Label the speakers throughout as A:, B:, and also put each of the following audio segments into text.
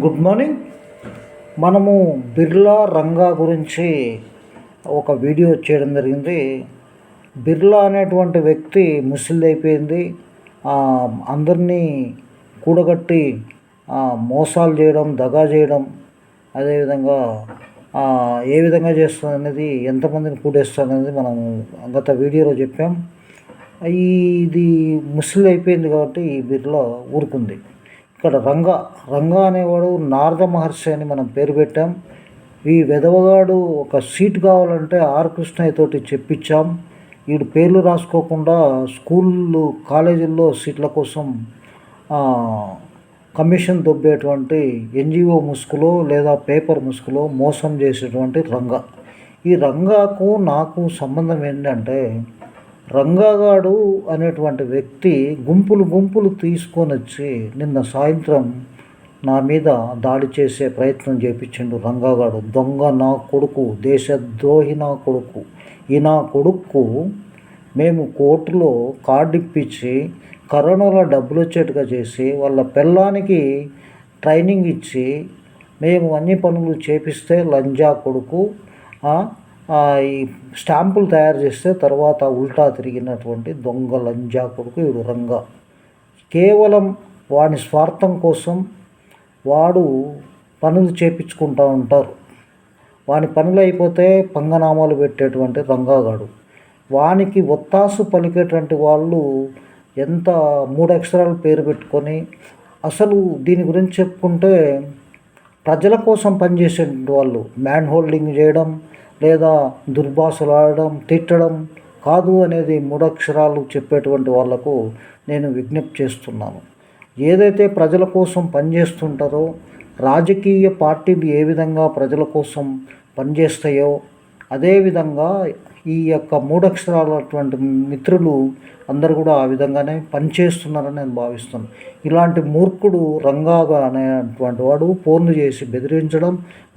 A: Good morning. మనము బిర్లా రంగా గురించి ఒక వీడియో చేయడం జరిగింది. బిర్లా అనేటువంటి వ్యక్తి ముసలిదైపోయింది. అందరినీ కూడగట్టి మోసాలు చేయడం, దగా చేయడం, అదేవిధంగా ఏ విధంగా చేస్తుంది అనేది, ఎంతమందిని కూడేస్తుంది అనేది మనం గత వీడియోలో చెప్పాం. ఇది ముసలి అయిపోయింది కాబట్టి ఈ బిర్లా ఊరుకుంది. ఇక్కడ రంగా అనేవాడు నారద మహర్షి అని మనం పేరు పెట్టాం. ఈ వెధవగాడు ఒక సీట్ కావాలంటే ఆర్ కృష్ణయ్య తోటి చెప్పించాం. వీడు పేర్లు రాసుకోకుండా స్కూళ్ళు కాలేజీల్లో సీట్ల కోసం కమిషన్ దొబ్బేటువంటి ఎన్జిఓ ముసుగులో లేదా పేపర్ ముసుగులో మోసం చేసేటువంటి రంగా. ఈ రంగాకు నాకు సంబంధం ఏంటంటే, రంగాగాడు అనేటువంటి వ్యక్తి గుంపులు తీసుకొని వచ్చి నిన్న సాయంత్రం నా మీద దాడి చేసే ప్రయత్నం చేయించిండు. రంగాగాడు దొంగ నా కొడుకు, దేశద్రోహి నా కొడుకు. ఈ నా కొడుకు మేము కోర్టులో కార్డు ఇప్పించి కరోనాలో డబ్బులు వచ్చేట్టుగా చేసి వాళ్ళ పిల్లానికి ట్రైనింగ్ ఇచ్చి మేము అన్ని పనులు చేపిస్తే లంజా కొడుకు ఈ స్టాంపులు తయారు చేస్తే తర్వాత ఉల్టా తిరిగినటువంటి దొంగ లంజా కొడుకు వీడు రంగా. కేవలం వాడి స్వార్థం కోసం వాడు పనులు చేపించుకుంటూ ఉంటారు. వాని పనులు అయిపోతే పంగనామాలు పెట్టేటువంటి రంగాగాడు. వానికి ఒత్తాసు పలికేటువంటి వాళ్ళు ఎంత 3 అక్షరాలు పేరు పెట్టుకొని, అసలు దీని గురించి చెప్పుకుంటే ప్రజల కోసం పనిచేసే వాళ్ళు మ్యాన్ హోల్డింగ్ చేయడం లేదా దుర్భాషలు ఆడడం, తిట్టడం కాదు అనేది 3 అక్షరాలు చెప్పేటువంటి వాళ్లకు నేను విజ్ఞప్తి చేస్తున్నాను. ఏదైతే ప్రజల కోసం పనిచేస్తుంటారో, రాజకీయ పార్టీలు ఏ విధంగా ప్రజల కోసం పనిచేస్తాయో అదేవిధంగా ఈ యొక్క 3 అక్షరాలటువంటి మిత్రులు అందరూ కూడా ఆ విధంగానే పనిచేస్తున్నారని నేను భావిస్తున్నాను. ఇలాంటి మూర్ఖుడు రంగాగా అనేటువంటి వాడు ఫోన్లు చేసి బెదిరించడం,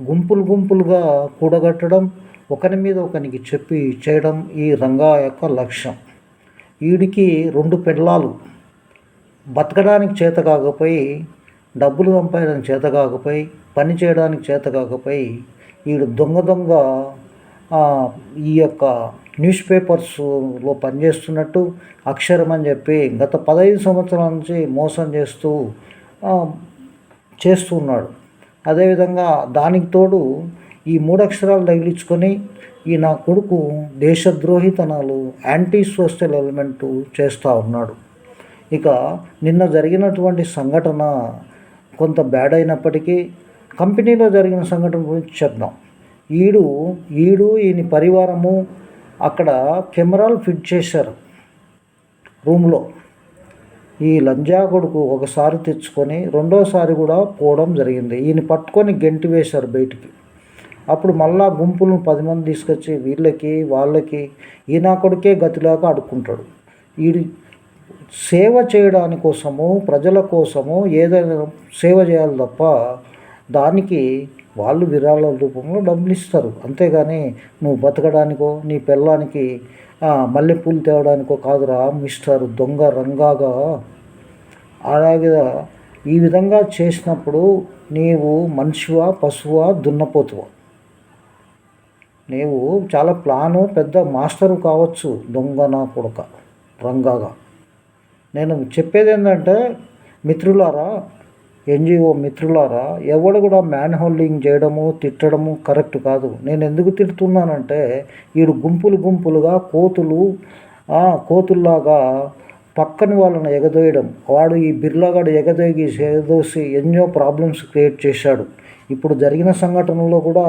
A: గుంపులుగా కూడగట్టడం, ఒకరి మీద ఒకరికి చెప్పి చేయడం ఈ రంగా యొక్క లక్ష్యం. వీడికి 2 పెళ్ళాలు, బతకడానికి చేత కాకపోయి, డబ్బులు సంపాదడానికి చేత కాకపోయి, పని చేయడానికి చేత కాకపోయి వీడు దొంగ ఈ యొక్క న్యూస్ పేపర్స్లో పనిచేస్తున్నట్టు అక్షరం అని చెప్పి గత 15 సంవత్సరాల నుంచి మోసం చేస్తున్నాడు. అదేవిధంగా దానికి తోడు ఈ 3 అక్షరాలు తగిలించుకొని ఈ నా కొడుకు దేశద్రోహితనాలు, యాంటీ సోషల్ ఎలిమెంటు చేస్తూ ఉన్నాడు. ఇక నిన్న జరిగినటువంటి సంఘటన కొంత బ్యాడ్ అయినప్పటికీ కంపెనీలో జరిగిన సంఘటన గురించి చెప్దాం. ఈయన పరివారము అక్కడ కెమెరాలు ఫిట్ చేశారు రూమ్లో. ఈ లంజా కొడుకు ఒకసారి తెచ్చుకొని రెండోసారి కూడా పోవడం జరిగింది. ఈయన పట్టుకొని గెంటి వేశారు బయటికి. అప్పుడు మళ్ళా గుంపులను 10 మంది తీసుకొచ్చి వీళ్ళకి వాళ్ళకి ఈ నా కొడుకే గతిలాగా అడుక్కుంటాడు. ఈ సేవ చేయడాని కోసము, ప్రజల కోసము ఏదైనా సేవ చేయాలి తప్ప దానికి వాళ్ళు విరాళాల రూపంలో డబ్బులు ఇస్తారు. అంతేగాని నువ్వు బతకడానికో నీ పిల్లానికి మల్లెపూలు తేవడానికో కాదురా మిస్టర్ దొంగ రంగాగా. అలాగే ఈ విధంగా చేసినప్పుడు నీవు మనిషివా, పశువా, దున్నపోతువా? నీవు చాలా పెద్ద మాస్టరు కావచ్చు దొంగ నా కొడుక రంగాగా. నేను చెప్పేది ఏంటంటే, మిత్రులారా, ఎన్జిఓ మిత్రులారా, ఎవడు కూడా మ్యాన్ హోల్డింగ్ చేయడము, తిట్టడము కరెక్ట్ కాదు. నేను ఎందుకు తిడుతున్నానంటే, వీడు గుంపులుగా కోతుల్లాగా పక్కని వాళ్ళని ఎగదోయడం. వాడు ఈ బిర్లాగాడు ఎగదోసి ఎన్నో ప్రాబ్లమ్స్ క్రియేట్ చేశాడు. ఇప్పుడు జరిగిన సంఘటనలో కూడా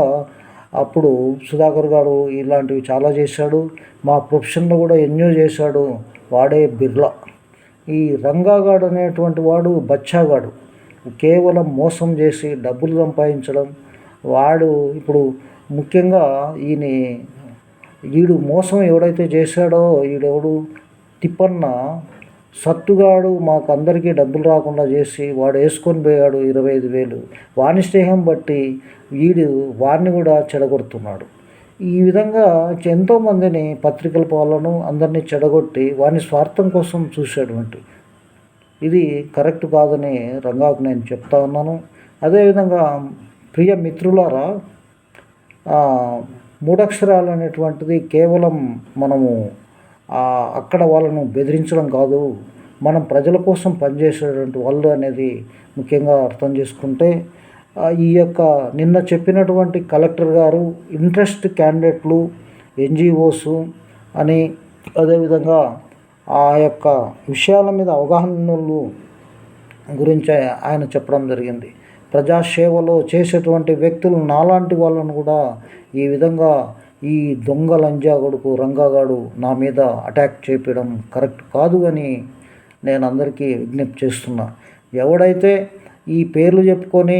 A: అప్పుడు సుధాకర్ గారు ఇలాంటివి చాలా చేశాడు. మా ప్రొఫెషన్లో కూడా ఎన్నో చేశాడు. వాడే బిర్లా. ఈ రంగాగాడు అనేటువంటి వాడు బచ్చాగాడు. కేవలం మోసం చేసి డబ్బులు సంపాదించడం. వాడు ఇప్పుడు ముఖ్యంగా వీడు మోసం ఎవడైతే చేశాడో, వీడెవడు తిప్పన్న సత్తుగాడు మాకు అందరికీ డబ్బులు రాకుండా చేసి వాడు వేసుకొని పోయాడు 25,000. వాని స్నేహం బట్టి వాడిని కూడా చెడగొడుతున్నాడు. ఈ విధంగా ఎంతోమందిని పత్రికల పాలను అందరినీ చెడగొట్టి వాని స్వార్థం కోసం చూసేటువంటి ఇది కరెక్ట్ కాదని రంగాకు నేను చెప్తా ఉన్నాను. అదేవిధంగా ప్రియ మిత్రులారా, మూడక్షరాలు అనేటువంటిది కేవలం మనము అక్కడ వాళ్ళను బెదిరించడం కాదు, మనం ప్రజల కోసం పనిచేసేటువంటి వాళ్ళు అనేది ముఖ్యంగా అర్థం చేసుకుంటే, ఈ యొక్క నిన్న చెప్పినటువంటి కలెక్టర్ గారు ఇంట్రెస్ట్ క్యాండిడేట్లు, ఎన్జిఓస్ అని, అదేవిధంగా ఆ యొక్క విషయాల మీద అవగాహనలు గురించి ఆయన చెప్పడం జరిగింది. ప్రజాసేవలో చేసేటువంటి వ్యక్తులు నాలాంటి వాళ్ళను కూడా ఈ విధంగా ఈ దొంగ లంజా కొడుకు రంగాగాడు నా మీద అటాక్ చేయడం కరెక్ట్ కాదు అని నేను అందరికీ విజ్ఞప్తి చేస్తున్నా. ఎవడైతే ఈ పేర్లు చెప్పుకొని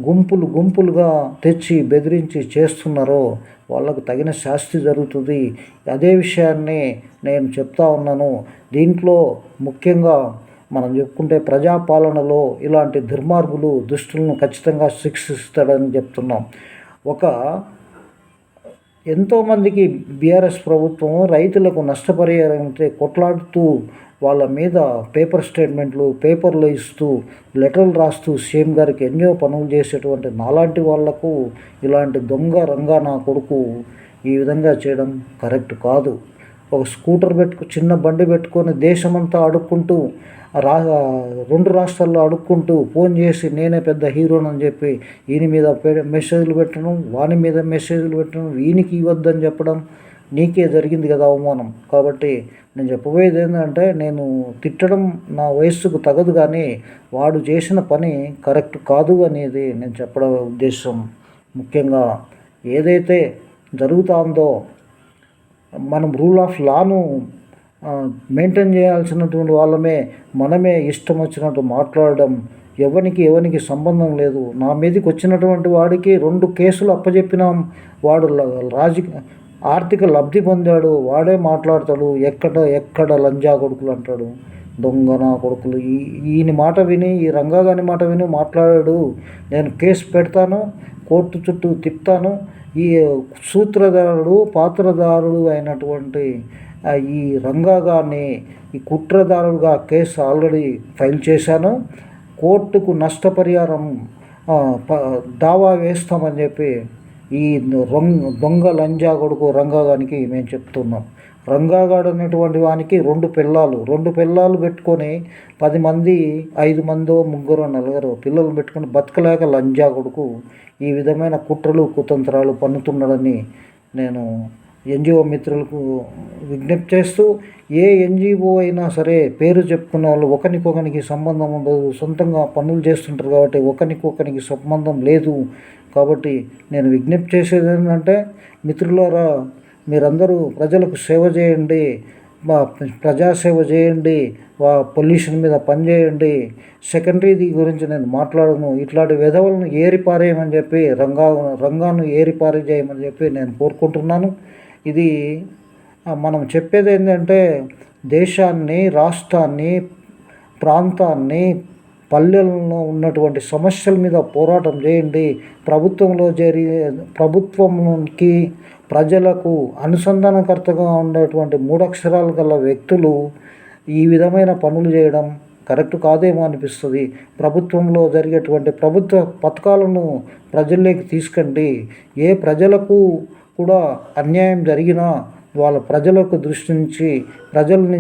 A: గుంపులుగా తెచ్చి బెదిరించి చేస్తున్నారో వాళ్ళకు తగిన శాస్తి జరుగుతుంది. అదే విషయాన్ని నేను చెప్తా ఉన్నాను. దీంట్లో ముఖ్యంగా మనం చెప్పుకుంటే ప్రజాపాలనలో ఇలాంటి దుర్మార్గులు దుష్టులను ఖచ్చితంగా శిక్షిస్తాడని చెప్తున్నాం. ఎంతోమందికి బీఆర్ఎస్ ప్రభుత్వం రైతులకు నష్టపరిహారం కొట్లాడుతూ వాళ్ళ మీద పేపర్లు ఇస్తూ లెటర్లు రాస్తూ సీఎం గారికి ఎన్నో పనులు చేసేటువంటి నాలాంటి వాళ్లకు ఇలాంటి దొంగ రంగా నా కొడుకు ఈ విధంగా చేయడం కరెక్ట్ కాదు. ఒక స్కూటర్ చిన్న బండి పెట్టుకొని దేశమంతా అడుక్కుంటూ రెండు రాష్ట్రాల్లో అడుక్కుంటూ ఫోన్ చేసి నేనే పెద్ద హీరోనని చెప్పి ఈయన మీద మెసేజ్లు పెట్టడం, వాని మీద మెసేజ్లు పెట్టడం, వీనికి ఇవ్వద్దని చెప్పడం, నీకే జరిగింది కదా అవమానం. కాబట్టి నేను చెప్పబోయేది ఏంటంటే, నేను తిట్టడం నా వయస్సుకు తగదు, కానీ వాడు చేసిన పని కరెక్ట్ కాదు అనేది నేను చెప్పడం ఉద్దేశం. ముఖ్యంగా ఏదైతే జరుగుతుందో మనం రూల్ ఆఫ్ లాను మెయింటైన్ చేయాల్సినటువంటి వాళ్ళమే మనమే ఇష్టం వచ్చినట్టు మాట్లాడడం, ఎవరికి సంబంధం లేదు. నా మీదకి వచ్చినటువంటి వాడికి 2 కేసులు అప్పచెప్పినాం, వాడు ఆర్థిక లబ్ధి పొందాడు, వాడే మాట్లాడతాడు. ఎక్కడ లంజా కొడుకులు అంటాడు, దొంగ నా కొడుకులు. ఈయన మాట విని, ఈ రంగాగాని మాట విని మాట్లాడాడు. నేను కేసు పెడతాను, కోర్టు చుట్టూ తిప్పుతాను. ఈ పాత్రదారుడు అయినటువంటి ఈ రంగాగాన్ని ఈ కుట్రదారుడుగా కేసు ఆల్రెడీ ఫైల్ చేశాను. కోర్టుకు నష్టపరిహారం దావా వేస్తామని చెప్పి ఈ దొంగ లంజా కొడుకు రంగాగానికి మేము చెప్తున్నాం. రంగాగాడు అనేటువంటి వానికి 2 పిల్లలు పెట్టుకొని 10 మంది 5 మందో 3 4 పిల్లలు పెట్టుకొని బతకలేక లంజా కొడుకు ఈ విధమైన కుట్రలు కుతంత్రాలు పన్నుతున్నాడని నేను ఎన్జిఓ మిత్రులకు విజ్ఞప్తి చేస్తూ, ఏ ఎన్జిఓ అయినా సరే పేరు చెప్పుకున్న వాళ్ళు ఒకరికొకరికి సంబంధం ఉండదు, సొంతంగా పనులు చేస్తుంటారు కాబట్టి ఒకరికొకరికి సంబంధం లేదు. కాబట్టి నేను విజ్ఞప్తి చేసేది ఏంటంటే, మిత్రులారా, మీరందరూ ప్రజలకు సేవ చేయండి, ప్రజాసేవ చేయండి, పొల్యూషన్ మీద పనిచేయండి. సెకండరీ గురించి నేను మాట్లాడను. ఇట్లాంటి విధవలను ఏరిపారేయమని చెప్పి రంగాను ఏరిపారేయమని చెప్పి నేను కోరుకుంటున్నాను. ఇది మనం చెప్పేది ఏంటంటే, దేశాన్ని, రాష్ట్రాన్ని, ప్రాంతాన్ని, పల్లెల్లో ఉన్నటువంటి సమస్యల మీద పోరాటం చేయండి. ప్రభుత్వంకి ప్రజలకు అనుసంధానకర్తగా ఉండేటువంటి 3 అక్షరాలు గల వ్యక్తులు ఈ విధమైన పనులు చేయడం కరెక్ట్ కాదేమో అనిపిస్తుంది. ప్రభుత్వంలో జరిగేటువంటి ప్రభుత్వ పథకాలను ప్రజల్లోకి తీసుకండి. ఏ ప్రజలకు కూడా అన్యాయం జరిగినా వాళ్ళ ప్రజల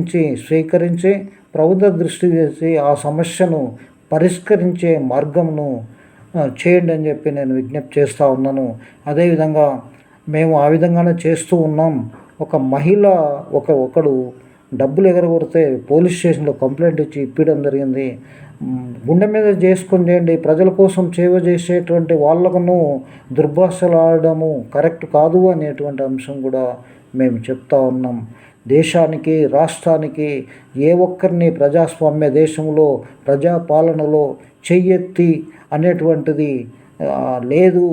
A: నుంచి స్వీకరించి ప్రభుత్వ దృష్టి చేసి ఆ సమస్యను పరిష్కరించే మార్గంను చేయండి అని చెప్పి నేను విజ్ఞప్తి చేస్తూ ఉన్నాను. అదేవిధంగా మేము ఆ విధంగానే చేస్తూ ఉన్నాం. ఒక మహిళ ఒకడు డబ్బులు ఎగరగొడితే పోలీస్ స్టేషన్లో కంప్లైంట్ ఇచ్చి ఇప్పడం జరిగింది. గుండె మీద చేసుకొని చేయండి. ప్రజల కోసం సేవ చేసేటువంటి వాళ్ళను దుర్భాషలు ఆడడము కరెక్ట్ కాదు అనేటువంటి అంశం కూడా మేము చెప్తా ఉన్నాం. దేశానికి, రాష్ట్రానికి ఏ ఒక్కరిని ప్రజాస్వామ్య దేశంలో ప్రజాపాలనలో చెయ్యెత్తి అనేటువంటిది లేదు.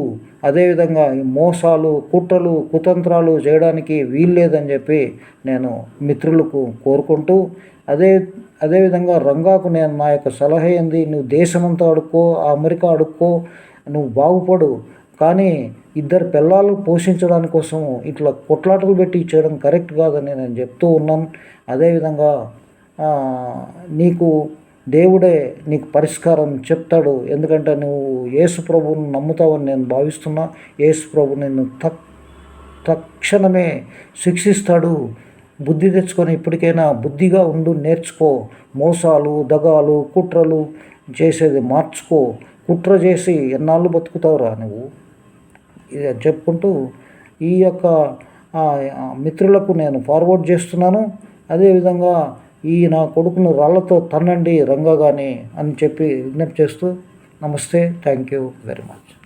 A: అదేవిధంగా ఈ మోసాలు, కుట్రలు, కుతంత్రాలు చేయడానికి వీల్లేదని చెప్పి నేను మిత్రులకు కోరుకుంటూ, అదేవిధంగా రంగాకు నేను నా యొక్క సలహా ఏంది, నువ్వు దేశమంతా అడుక్కో, అమెరికా అడుక్కో, నువ్వు బాగుపడు, కానీ 2 పిల్లలు పోషించడానికి కోసం ఇట్లా కొట్లాటలు పెట్టి చేయడం కరెక్ట్ కాదని నేను చెప్తూ ఉన్నాను. అదేవిధంగా నీకు దేవుడే నీకు పరిష్కారం చెప్తాడు. ఎందుకంటే నువ్వు యేసు ప్రభువును నమ్ముతావని నేను భావిస్తున్నా. యేసు ప్రభు నిన్ను తక్షణమే శిక్షిస్తాడు. బుద్ధి తెచ్చుకొని ఇప్పటికైనా బుద్ధిగా ఉండు, నేర్చుకో. మోసాలు, దగాలు, కుట్రలు చేసేది మార్చుకో. కుట్ర చేసి ఎన్నాళ్ళు బతుకుతావురా నువ్వు? ఇది చెప్పుకుంటూ ఈ యొక్క మిత్రులకు నేను ఫార్వర్డ్ చేస్తున్నాను. అదేవిధంగా ఈ నా కొడుకును రాళ్లతో తన్నండి రంగా కానీ అని చెప్పి విజ్ఞప్తి చేస్తూ నమస్తే. Thank you very much.